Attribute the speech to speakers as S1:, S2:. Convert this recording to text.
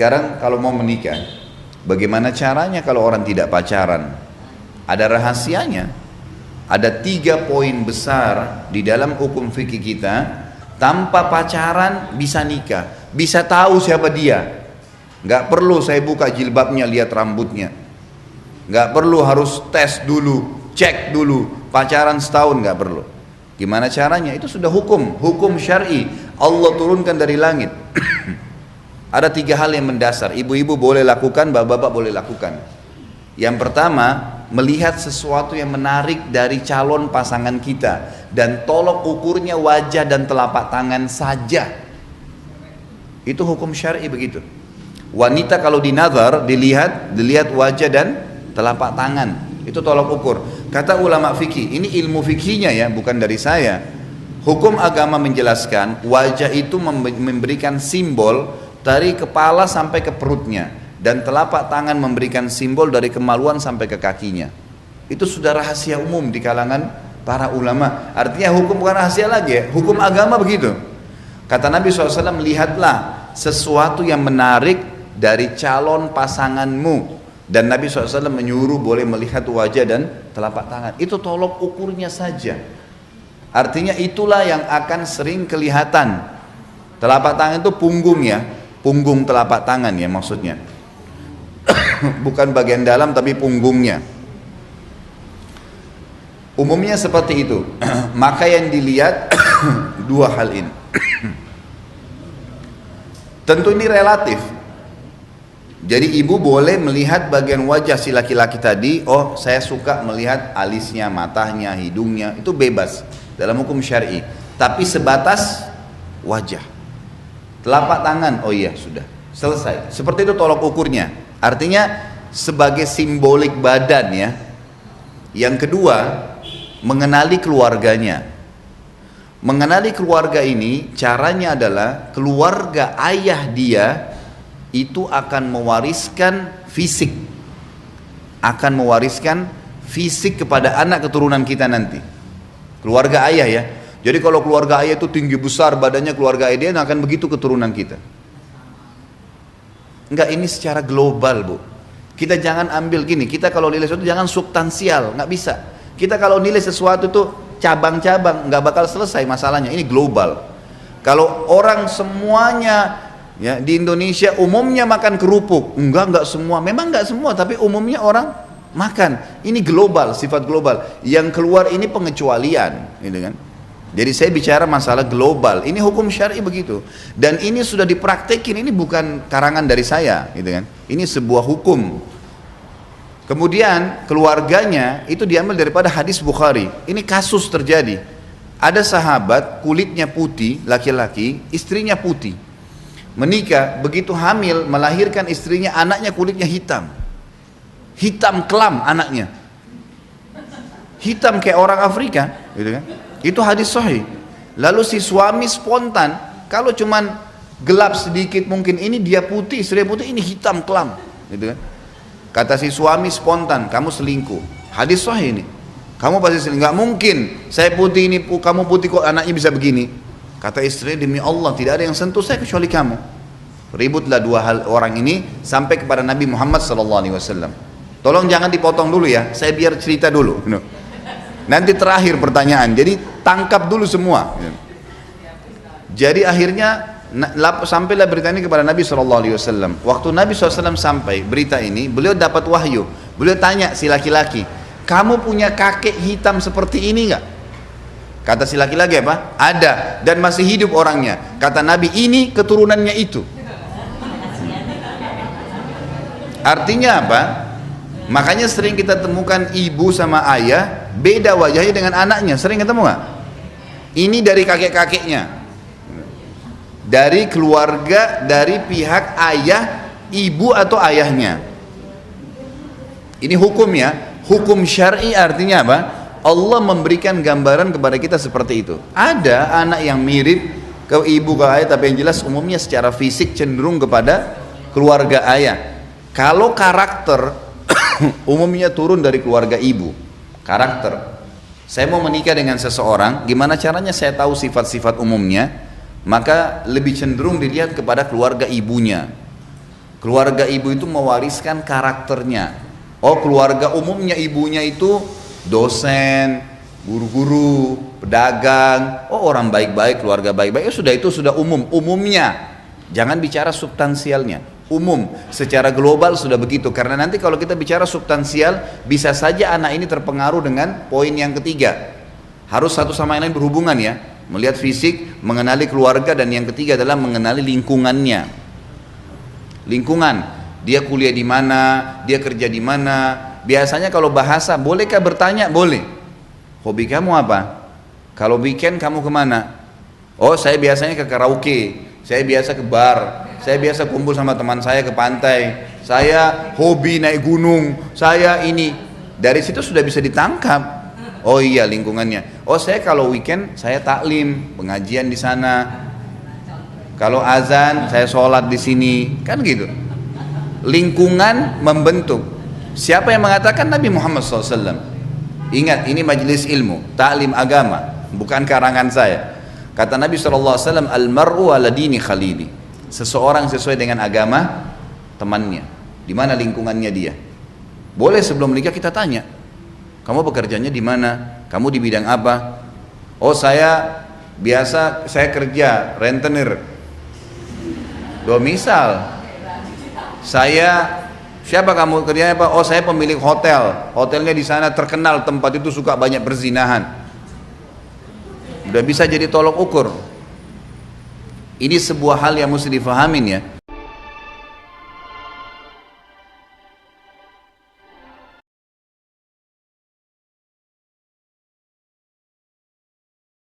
S1: Sekarang kalau mau menikah, bagaimana caranya kalau orang tidak pacaran? Ada rahasianya. Ada 3 poin besar di dalam hukum fikih kita. Tanpa pacaran bisa nikah, bisa tahu siapa dia. Nggak perlu saya buka jilbabnya lihat rambutnya, nggak perlu harus tes dulu, cek dulu, pacaran setahun nggak perlu. Gimana caranya? Itu sudah hukum syar'i Allah turunkan dari langit. Ada 3 hal yang mendasar, ibu-ibu boleh lakukan, bapak-bapak boleh lakukan. Yang pertama, melihat sesuatu yang menarik dari calon pasangan kita, dan tolok ukurnya wajah dan telapak tangan saja. Itu hukum syar'i begitu. Wanita kalau dinazar dilihat wajah dan telapak tangan, itu tolok ukur. Kata ulama fikih, ini ilmu fikihnya ya, bukan dari saya. Hukum agama menjelaskan wajah itu memberikan simbol dari kepala sampai ke perutnya, dan telapak tangan memberikan simbol dari kemaluan sampai ke kakinya. Itu sudah rahasia umum di kalangan para ulama. Artinya hukum bukan rahasia lagi ya, hukum agama begitu. Kata Nabi SAW, lihatlah sesuatu yang menarik dari calon pasanganmu. Dan Nabi SAW menyuruh boleh melihat wajah dan telapak tangan. Itu tolok ukurnya saja. Artinya itulah yang akan sering kelihatan. Telapak tangan itu punggung ya, punggung telapak tangan ya maksudnya. Bukan bagian dalam tapi punggungnya. Umumnya seperti itu. Maka yang dilihat 2 hal ini. Tentu ini relatif. Jadi ibu boleh melihat bagian wajah si laki-laki tadi. Oh, saya suka melihat alisnya, matanya, hidungnya. Itu bebas dalam hukum syar'i. Tapi sebatas wajah. Telapak tangan, oh iya sudah selesai. Seperti itu tolok ukurnya. Artinya sebagai simbolik badan ya. Yang kedua, mengenali keluarganya. Mengenali keluarga ini caranya adalah keluarga ayah dia itu akan mewariskan fisik, kepada anak keturunan kita nanti. Keluarga ayah ya. Jadi kalau keluarga ayah itu tinggi besar badannya, keluarga ayah dia akan begitu keturunan kita. Enggak, ini secara global bu. Kita jangan ambil gini, kita kalau nilai sesuatu jangan substansial, nggak bisa. Kita kalau nilai sesuatu tuh cabang-cabang, nggak bakal selesai masalahnya. Ini global. Kalau orang semuanya ya di Indonesia umumnya makan kerupuk, enggak semua, memang enggak semua, tapi umumnya orang makan. Ini global, sifat global. Yang keluar ini pengecualian, gitu kan? Jadi saya bicara masalah global. Ini hukum syar'i begitu. Dan ini sudah dipraktekin, ini bukan karangan dari saya, gitu kan? Ini sebuah hukum. Kemudian keluarganya itu diambil daripada hadis Bukhari. Ini kasus terjadi. Ada sahabat kulitnya putih, laki-laki, istrinya putih. Menikah, begitu hamil, melahirkan istrinya, anaknya kulitnya hitam. Hitam kelam anaknya. Hitam kayak orang Afrika, gitu kan? Itu hadis sahih. Lalu si suami spontan, kalau cuman gelap sedikit mungkin ini dia putih, istri putih, ini hitam kelam, gitu kan? Kata si suami spontan, kamu selingkuh. Hadis sahih ini. Kamu pasti selingkuh. Nggak mungkin, saya putih ini, kamu putih kok anaknya bisa begini. Kata istri, demi Allah tidak ada yang sentuh saya kecuali kamu. Ributlah 2 orang ini sampai kepada Nabi Muhammad SAW. Tolong jangan dipotong dulu ya, saya biar cerita dulu. Nanti terakhir pertanyaan, jadi tangkap dulu semua. Jadi akhirnya sampailah berita ini kepada Nabi SAW. Waktu Nabi SAW sampai berita ini, beliau dapat wahyu. Beliau tanya si laki-laki, kamu punya kakek hitam seperti ini nggak? Kata si laki-laki apa? Ada, dan masih hidup orangnya. Kata Nabi, ini keturunannya itu. Artinya apa? Makanya sering kita temukan ibu sama ayah beda wajahnya dengan anaknya. Sering ketemu nggak? Ini dari kakek-kakeknya, dari keluarga, dari pihak ayah, ibu atau ayahnya. Ini hukum ya, hukum syar'i. Artinya apa? Allah memberikan gambaran kepada kita seperti itu. Ada anak yang mirip ke ibu ke ayah, tapi yang jelas umumnya secara fisik cenderung kepada keluarga ayah. Kalau karakter umumnya turun dari keluarga ibu. Karakter. Saya mau menikah dengan seseorang, gimana caranya saya tahu sifat-sifat umumnya? Maka lebih cenderung dilihat kepada keluarga ibunya. Keluarga ibu itu mewariskan karakternya. Oh, keluarga umumnya ibunya itu dosen, guru-guru, pedagang. Oh, orang baik-baik, keluarga baik-baik. Sudah, itu sudah umum, umumnya. Jangan bicara substansialnya. Umum, secara global sudah begitu. Karena nanti kalau kita bicara substansial, bisa saja anak ini terpengaruh dengan poin yang ketiga. Harus satu sama yang lain berhubungan ya. Melihat fisik, mengenali keluarga, dan yang ketiga adalah mengenali lingkungannya. Lingkungan. Dia kuliah di mana, dia kerja di mana. Biasanya kalau bahasa, bolehkah bertanya? Boleh. Hobi kamu apa? Kalau weekend kamu kemana? Oh, saya biasanya ke karaoke, saya biasa ke bar, saya biasa kumpul sama teman saya ke pantai, saya hobi naik gunung, saya ini. Dari situ sudah bisa ditangkap. Oh iya, lingkungannya. Oh, saya kalau weekend saya taklim, pengajian di sana. Kalau azan saya sholat di sini, kan gitu. Lingkungan membentuk. Siapa yang mengatakan? Nabi Muhammad SAW. Ingat, ini majelis ilmu, taklim agama, bukan karangan saya. Kata Nabi SAW, Al-mar'u ala dini khalili. Seseorang sesuai dengan agama temannya. Di mana lingkungannya dia. Boleh sebelum menikah kita tanya, kamu bekerjanya di mana? Kamu di bidang apa? Oh, saya biasa, saya kerja rentenir. Misal, saya, siapa kamu kerjanya apa? Oh, saya pemilik hotel. Hotelnya di sana terkenal, tempat itu suka banyak perzinahan. Udah bisa jadi tolok ukur. Ini sebuah hal yang mesti difahamin ya.